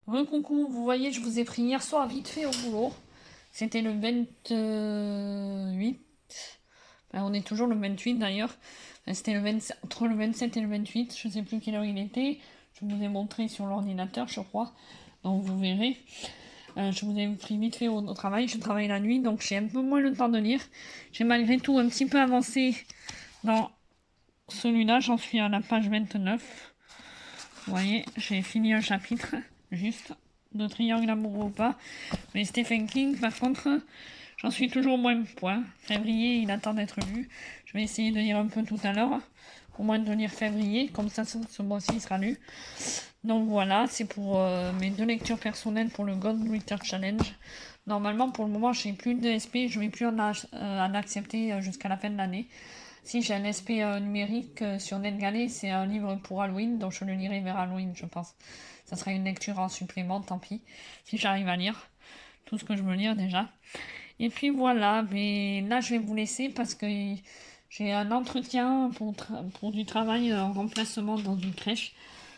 Coucou, vous voyez, je vous ai pris hier soir vite fait au boulot. C'était le 28. Enfin, on est toujours le 28 d'ailleurs. Enfin, c'était entre le 27 et le 28. Je sais plus quelle heure il était. Je vous ai montré sur l'ordinateur, je crois. Donc vous verrez. Je vous ai pris vite fait au travail. Je travaille la nuit, donc j'ai un peu moins le temps de lire. J'ai malgré tout un petit peu avancé dans celui-là. J'en suis à la page 29. Vous voyez, j'ai fini un chapitre, juste, de Triangle amoureux ou pas. Mais Stephen King, par contre, j'en suis toujours moins point. Février, il attend d'être lu. Je vais essayer de lire un peu tout à l'heure. Au moins de lire février, comme ça ce mois-ci il sera lu. Donc voilà, c'est pour mes 2 lectures personnelles pour le God Reader Challenge. Normalement, pour le moment, je n'ai plus de SP, je ne vais plus en accepter jusqu'à la fin de l'année. Si j'ai un SP numérique sur NetGalley, c'est un livre pour Halloween, donc je le lirai vers Halloween, je pense. Ça sera une lecture en supplément, tant pis, si j'arrive à lire tout ce que je veux lire déjà. Et puis voilà, mais là je vais vous laisser parce que j'ai un entretien pour du travail en remplacement dans une crèche.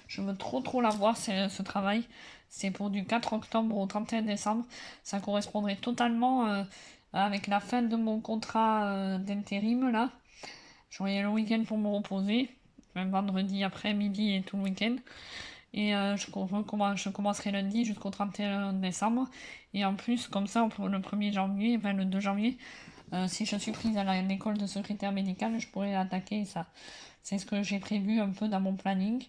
Je veux trop l'avoir, ce travail. C'est pour du 4 octobre au 31 décembre. Ça correspondrait totalement avec la fin de mon contrat d'intérim là. J'aurai le week-end pour me reposer, même vendredi après-midi et tout le week-end. Et je commencerai lundi jusqu'au 31 décembre. Et en plus, comme ça, le 1er janvier, enfin le 2 janvier, si je suis prise à l'école de secrétaire médicale, je pourrais attaquer ça. C'est ce que j'ai prévu un peu dans mon planning.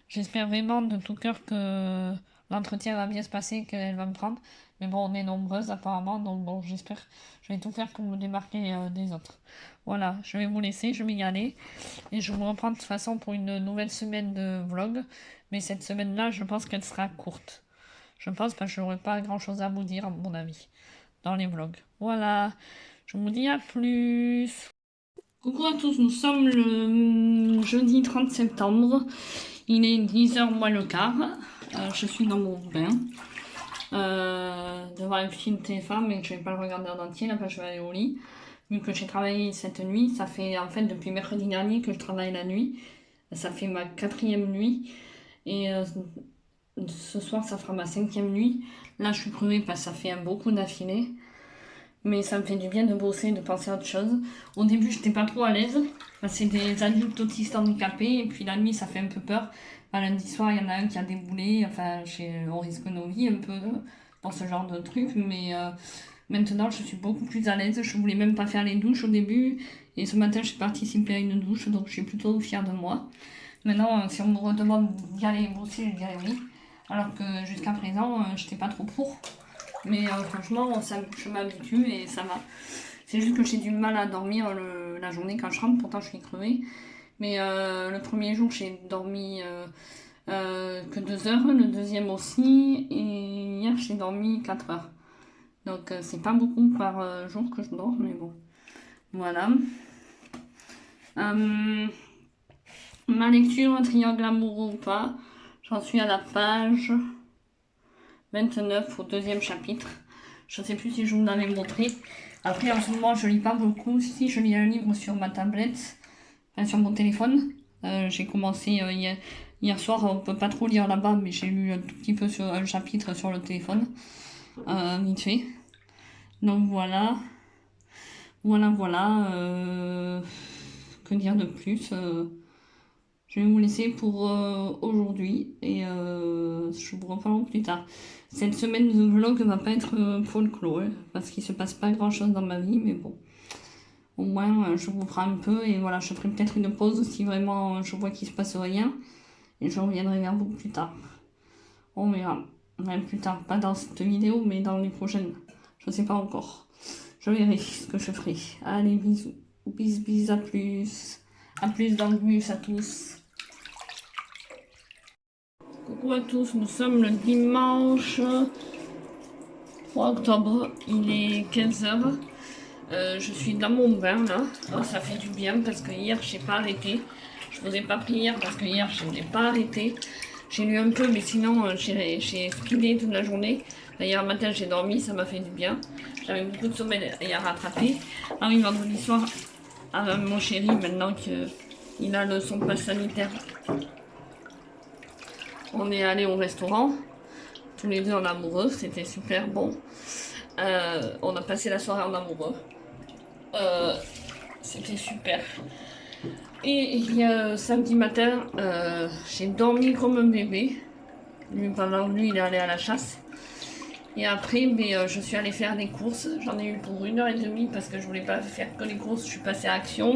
J'espère vraiment de tout cœur que l'entretien va bien se passer, qu'elle va me prendre. Mais bon, on est nombreuses apparemment, donc bon, j'espère. Je vais tout faire pour me démarquer des autres. Voilà, je vais vous laisser, je vais y aller. Et je vous reprends de toute façon pour une nouvelle semaine de vlog. Mais cette semaine-là, je pense qu'elle sera courte. Je pense parce que je n'aurai pas grand-chose à vous dire, à mon avis, dans les vlogs. Voilà, je vous dis à plus. Coucou à tous, nous sommes le jeudi 30 septembre. Il est 10h moins le quart. Je suis dans mon bain. Devant un film TF1, mais je ne vais pas le regarder en entier, là, je vais aller au lit. Vu que j'ai travaillé cette nuit, ça fait en fait depuis mercredi dernier que je travaille la nuit. Ça fait ma 4e nuit. Et ce soir, ça fera ma 5e nuit. Là, je suis crevée parce que ça fait un beau coup d'affilée. Mais ça me fait du bien de bosser, de penser à autre chose. Au début, j'étais pas trop à l'aise. C'est des adultes autistes handicapés. Et puis la nuit, ça fait un peu peur. Lundi soir, il y en a un qui a déboulé. Enfin, on risque nos vies un peu pour ce genre de truc. Mais maintenant, je suis beaucoup plus à l'aise. Je voulais même pas faire les douches au début. Et ce matin, j'ai participé à une douche. Donc, je suis plutôt fière de moi. Maintenant, si on me redemande d'y aller bosser, je dirais oui. Alors que jusqu'à présent, j'étais pas trop pour. Mais franchement, je m'habitue et ça va. C'est juste que j'ai du mal à dormir la journée quand je rentre, pourtant je suis crevée. Mais le premier jour, j'ai dormi que 2 heures, le deuxième aussi, et hier, j'ai dormi 4 heures. Donc c'est pas beaucoup par jour que je dors, mais bon. Voilà. Ma lecture, triangle amoureux ou pas, j'en suis à la page 29 au 2e chapitre. Je ne sais plus si je vous l'avais montré. Après, en ce moment, je lis pas beaucoup. Si, je lis un livre sur ma tablette, enfin, sur mon téléphone. J'ai commencé hier soir, on peut pas trop lire là-bas, mais j'ai lu un tout petit peu sur un chapitre sur le téléphone, vite fait. Donc voilà, voilà. Que dire de plus Je vais vous laisser pour aujourd'hui et je vous reparle plus tard. Cette semaine de vlog va pas être folklore parce qu'il se passe pas grand chose dans ma vie, mais bon. Au moins, je vous ferai un peu et voilà, je ferai peut-être une pause si vraiment je vois qu'il se passe rien et je reviendrai vers vous plus tard. On verra. Même plus tard, pas dans cette vidéo, mais dans les prochaines. Je sais pas encore. Je verrai ce que je ferai. Allez, bisous. Bis, à plus. À plus dans le bus à tous. Coucou à tous, nous sommes le dimanche 3 octobre, il est 15h. Je suis dans mon bain là, ça fait du bien parce que hier j'ai pas arrêté. Je vous ai pas pris hier parce que hier je n'ai pas arrêté. J'ai lu un peu mais sinon j'ai speedé toute la journée. Hier matin j'ai dormi, ça m'a fait du bien. J'avais beaucoup de sommeil hier rattrapé. Ah oui, vendredi soir, mon chéri maintenant qu'il a son pass sanitaire. On est allé au restaurant, tous les deux en amoureux, c'était super bon. On a passé la soirée en amoureux. C'était super. Et samedi matin, j'ai dormi comme un bébé. Pendant que lui, il est allé à la chasse. Et après, je suis allée faire des courses. J'en ai eu pour 1h30 parce que je voulais pas faire que les courses. Je suis passée à Action.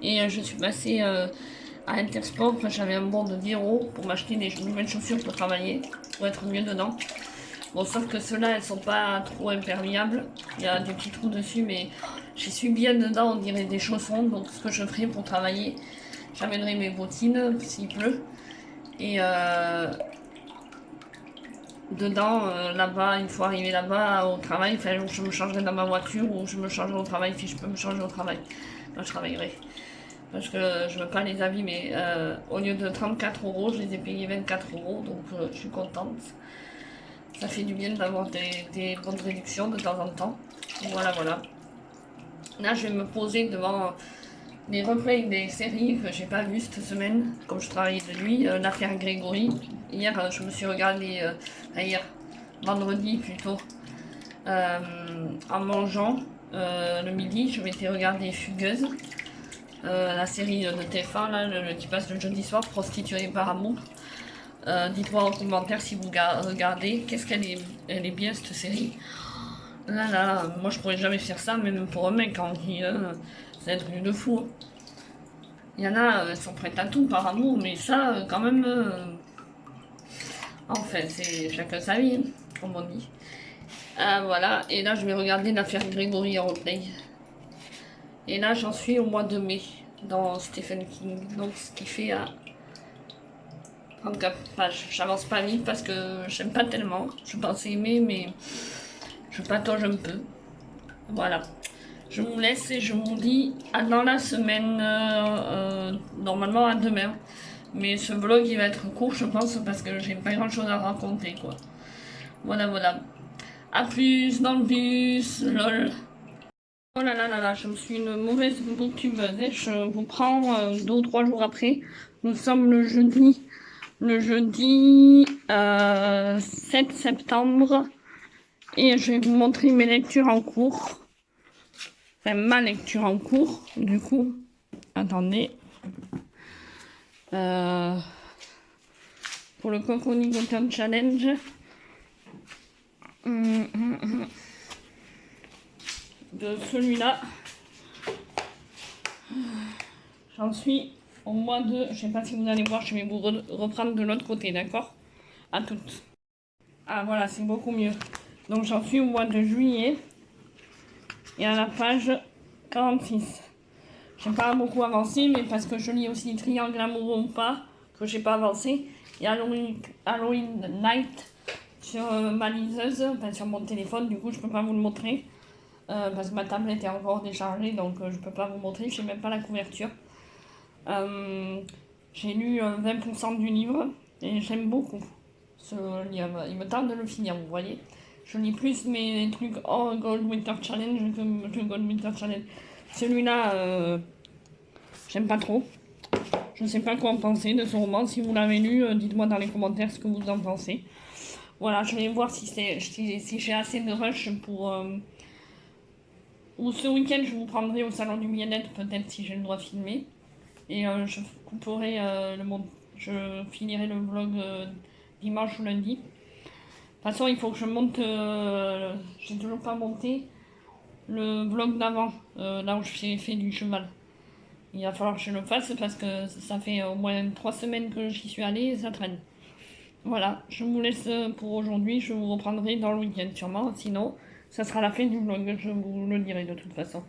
Et je suis passée à Intersport. J'avais un bon de 10 € pour m'acheter des nouvelles chaussures pour travailler, pour être mieux dedans. Bon, sauf que ceux-là, elles sont pas trop imperméables. Il y a des petits trous dessus, mais j'y suis bien dedans, on dirait des chaussons. Donc ce que je ferai pour travailler, j'amènerai mes bottines s'il pleut. Et dedans, là-bas, une fois arrivé là-bas au travail, je me changerai dans ma voiture ou je me changerai au travail si je peux me changer au travail. Là, je travaillerai. Parce que je veux pas les abîmer. Au lieu de 34 €, je les ai payés 24 €, donc je suis contente. Ça fait du bien d'avoir des bonnes réductions de temps en temps. Voilà, voilà. Là, je vais me poser devant les replays des séries que j'ai pas vues cette semaine, comme je travaillais de nuit. L'affaire Grégory. Hier, je me suis regardé, vendredi plutôt, en mangeant le midi, je m'étais regardé Fugueuse, la série de TF1, là, qui passe le jeudi soir, Prostituée par amour. Dites-moi en commentaire si vous regardez, qu'est-ce qu'elle est bien cette série. Là, moi je pourrais jamais faire ça, même pour un mec, hein, c'est un truc de fou. Il y en a, elles sont prêtes à tout par amour, mais ça, quand même, enfin, c'est chacun sa vie, comme on dit. Voilà, et là je vais regarder l'affaire Grégory en replay. Et là j'en suis au mois de mai, dans Stephen King, donc ce qui fait à 34 pages. J'avance pas vite parce que j'aime pas tellement. Je pensais aimer, mais je patauge un peu. Voilà. Je vous laisse et je vous dis à dans la semaine, normalement à demain. Mais ce vlog il va être court, je pense, parce que j'ai pas grand chose à raconter, quoi. Voilà, voilà. A plus dans le bus, lol. Oh là là là là, je me suis une mauvaise booktubeuse. Je vous prends 2 ou 3 jours après. Nous sommes le jeudi 7 septembre. Et je vais vous montrer mes lectures en cours. Enfin, ma lecture en cours, du coup. Attendez. Pour le Coconigoton Challenge. De celui-là. J'en suis au mois de... Je sais pas si vous allez voir, je vais vous reprendre de l'autre côté, d'accord? À toutes. Ah voilà, c'est beaucoup mieux. Donc j'en suis au mois de juillet. Et à la page 46. J'ai pas beaucoup avancé, mais parce que je lis aussi Triangle amoureux ou pas, que j'ai pas avancé. Et Halloween Night sur ma liseuse, enfin sur mon téléphone, du coup je peux pas vous le montrer. Parce que ma tablette est encore déchargée, donc je peux pas vous montrer, je sais même pas la couverture. J'ai lu 20% du livre et j'aime beaucoup ce livre. Il me tarde de le finir, vous voyez. Je lis plus mes trucs hors Gold Winter Challenge que le Gold Winter Challenge. Celui-là, j'aime pas trop. Je sais pas quoi en penser de ce roman. Si vous l'avez lu, dites-moi dans les commentaires ce que vous en pensez. Voilà, je vais voir si j'ai assez de rush pour... ou ce week-end, je vous prendrai au salon du bien-être, peut-être si j'ai le droit de filmer. Et je couperai je finirai le vlog dimanche ou lundi. De toute façon, il faut que je monte... j'ai toujours pas monté le vlog d'avant, là où j'ai fait du cheval. Il va falloir que je le fasse parce que ça fait au moins 3 semaines que j'y suis allée et ça traîne. Voilà, je vous laisse pour aujourd'hui. Je vous reprendrai dans le week-end sûrement. Sinon, ça sera la fin du vlog. Je vous le dirai de toute façon.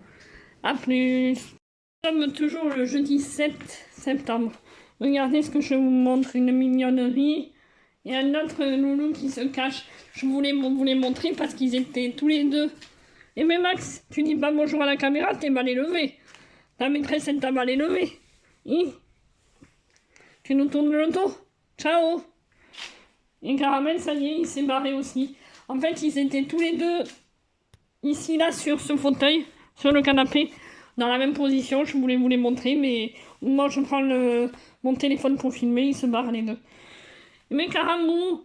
A plus! Nous sommes toujours le jeudi 7 septembre. Regardez ce que je vous montre. Une mignonnerie. Et un autre loulou qui se cache. Je voulais vous les montrer parce qu'ils étaient tous les deux. Et mais Max, tu dis pas bonjour à la caméra, t'es mal élevé. Ta maîtresse, elle t'a mal élevé. Tu nous tournes le dos. Ciao. Et Caramel, ça y est, il s'est barré aussi. En fait, ils étaient tous les deux ici, là, sur ce fauteuil, sur le canapé, dans la même position. Je voulais vous les montrer, mais moi, je prends mon téléphone pour filmer, ils se barrent les deux. Mais Caramel,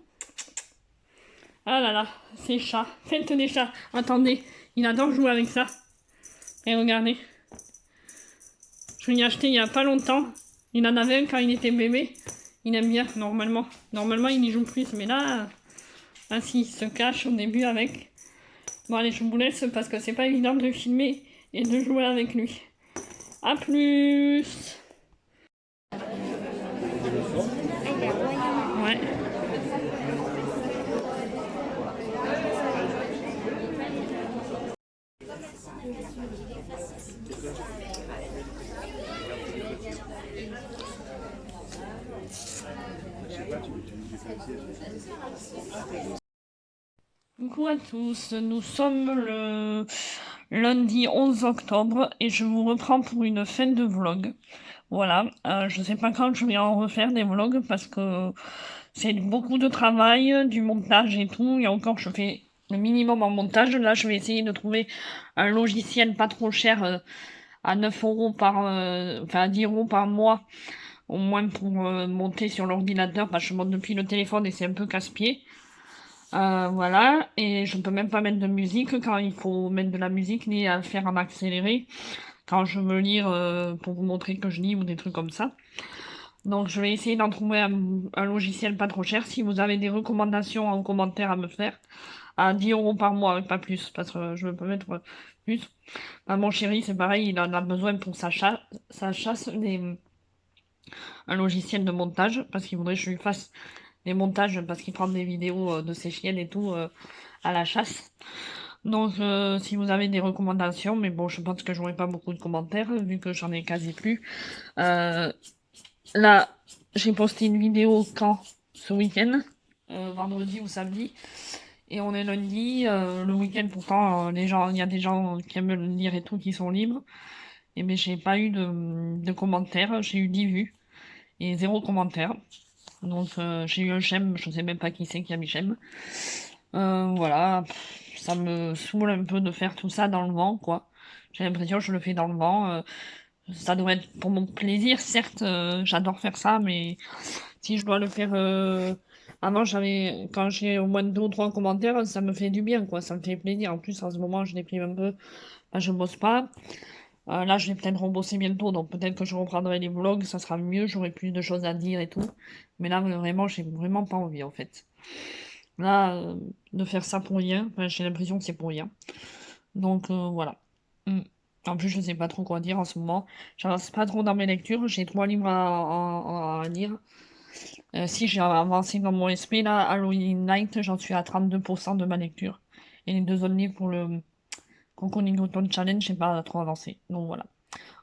Ah là là, ces chats. Faites des chats. Attendez, il adore jouer avec ça. Et regardez. Je l'ai acheté il y a pas longtemps. Il en avait un quand il était bébé. Il aime bien, normalement. Normalement, il y joue plus, mais là... Ah si, il se cache au début avec. Bon allez, je vous laisse parce que c'est pas évident de le filmer et de jouer avec lui. A plus. Ouais. Coucou à tous, nous sommes le lundi 11 octobre et je vous reprends pour une fin de vlog. Voilà, je sais pas quand je vais en refaire des vlogs parce que c'est beaucoup de travail, du montage et tout, et encore je fais le minimum en montage. Là je vais essayer de trouver un logiciel pas trop cher à 9 euros par, enfin à 10 euros par mois, au moins pour monter sur l'ordinateur, parce que je monte depuis le téléphone et c'est un peu casse-pied. Voilà, et je peux même pas mettre de musique quand il faut mettre de la musique, ni à faire en accéléré, quand je veux lire pour vous montrer que je lis ou des trucs comme ça. Donc je vais essayer d'en trouver un logiciel pas trop cher. Si vous avez des recommandations en commentaire à me faire, à 10 euros par mois, pas plus, parce que je veux pas mettre plus. Bah, mon chéri, c'est pareil, il en a besoin pour sa chasse un logiciel de montage, parce qu'il voudrait que je lui fasse des montages, parce qu'il prend des vidéos de ses chiennes et tout à la chasse. Donc si vous avez des recommandations, mais bon, je pense que j'aurai pas beaucoup de commentaires, vu que j'en ai quasi plus. Là, j'ai posté une vidéo quand? Ce week-end, vendredi ou samedi. Et on est lundi, le week-end pourtant, les gens, il y a des gens qui aiment le lire et tout, qui sont libres. Et mais j'ai pas eu de commentaires, j'ai eu 10 vues et 0 commentaire. Donc j'ai eu un j'aime, je sais même pas qui c'est qui a mis j'aime. Voilà, ça me saoule un peu de faire tout ça dans le vent, quoi. J'ai l'impression que je le fais dans le vent. Ça doit être pour mon plaisir, certes, j'adore faire ça, mais si je dois le faire... Avant, quand j'ai au moins 2 ou 3 commentaires, ça me fait du bien, quoi, ça me fait plaisir. En plus, en ce moment, je déprime un peu, ben, je bosse pas. Là, je vais peut-être rebosser bientôt, donc peut-être que je reprendrai les vlogs, ça sera mieux, j'aurai plus de choses à dire et tout. Mais là, vraiment, j'ai vraiment pas envie, en fait. Là, de faire ça pour rien, enfin, j'ai l'impression que c'est pour rien. Donc, voilà. Mm. En plus, je sais pas trop quoi dire en ce moment. J'avance pas trop dans mes lectures, j'ai 3 livres à lire. Si j'ai avancé dans mon esprit, là, Halloween Night, j'en suis à 32% de ma lecture. Et les 2 autres livres pour le Coco Nigoton Challenge, j'ai pas trop avancé. Donc voilà.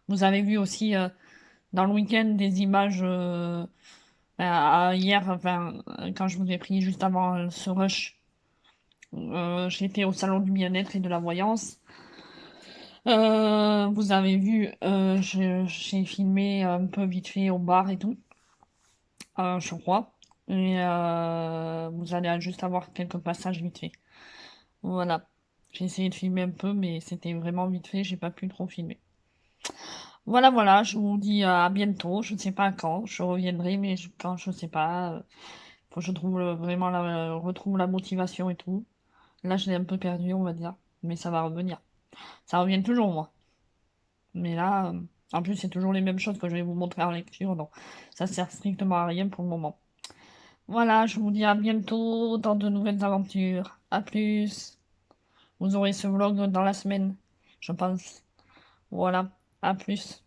Vous avez vu aussi dans le week-end des images hier, enfin, quand je vous ai pris juste avant ce rush. J'étais au salon du bien-être et de la voyance. Vous avez vu, j'ai filmé un peu vite fait au bar et tout, je crois. Et vous allez juste avoir quelques passages vite fait. Voilà. J'ai essayé de filmer un peu, mais c'était vraiment vite fait, j'ai pas pu trop filmer. Voilà, voilà, je vous dis à bientôt. Je ne sais pas quand, je reviendrai, mais quand je sais pas. Faut que je trouve vraiment retrouve la motivation et tout. Là, je l'ai un peu perdu, on va dire, mais ça va revenir. Ça revient toujours, moi. Mais là, en plus, c'est toujours les mêmes choses que je vais vous montrer en lecture, donc ça sert strictement à rien pour le moment. Voilà, je vous dis à bientôt dans de nouvelles aventures. À plus. Vous aurez ce vlog dans la semaine, je pense. Voilà, à plus.